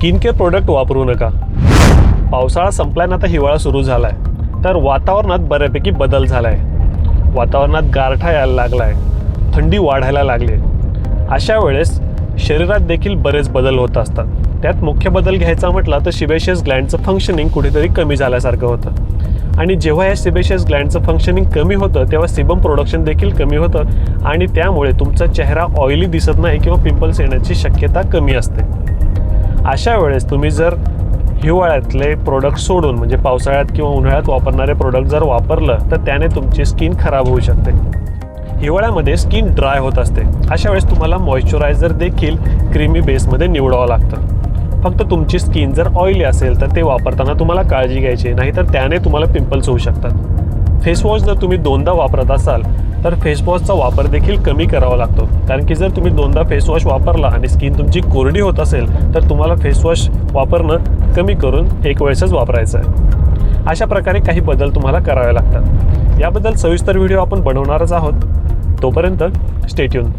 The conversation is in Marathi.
स्किन केअर प्रोडक्ट वापरू नका. पावसाळा संपल्यानं आता हिवाळा सुरू झाला आहे, तर वातावरणात बऱ्यापैकी बदल झाला आहे. वातावरणात गारठा यायला लागला आहे, थंडी वाढायला लागली आहे. अशा वेळेस शरीरात देखील बरेच बदल होत असतात. त्यात मुख्य बदल घ्यायचा म्हटला तर सिबेशियस ग्लँडचं फंक्शनिंग कुठेतरी कमी झाल्यासारखं होतं. आणि जेव्हा या सिबेशियस ग्लँडचं फंक्शनिंग कमी होतं तेव्हा सिबम प्रोडक्शन देखील कमी होतं आणि त्यामुळे तुमचा चेहरा ऑइली दिसत नाही किंवा पिंपल्स येण्याची शक्यता कमी असते. अशा वेळेस तुम्ही जर हिवाळ्यातले प्रोडक्ट सोडून म्हणजे पावसाळ्यात किंवा उन्हाळ्यात वापरणारे प्रोडक्ट जर वापरलं तर त्याने तुमची स्किन खराब होऊ शकते. हिवाळ्यामध्ये स्किन ड्राय होत असते. अशा वेळेस तुम्हाला मॉइश्चरायझर देखील क्रीमी बेसमध्ये निवडावं लागतं. फक्त तुमची स्किन जर ऑइली असेल तर ते वापरताना तुम्हाला काळजी घ्यायची, नाहीतर त्याने तुम्हाला पिंपल्स होऊ शकतात. फेसवॉश जर तुम्ही 2दा वापरत असाल तर फेसवॉशचा वापर देखील कमी करावा लागतो, कारण की जर तुम्ही 2दा फेसवॉश वापरला आणि स्किन तुमची कोरडी होत असेल तर तुम्हाला फेसवॉश वापरणं कमी करून एक वेळेसच वापरायचं आहे. अशा प्रकारे काही बदल तुम्हाला करावे लागतात. याबद्दल सविस्तर व्हिडिओ आपण बनवणारच आहोत. तोपर्यंत स्टे ट्यून.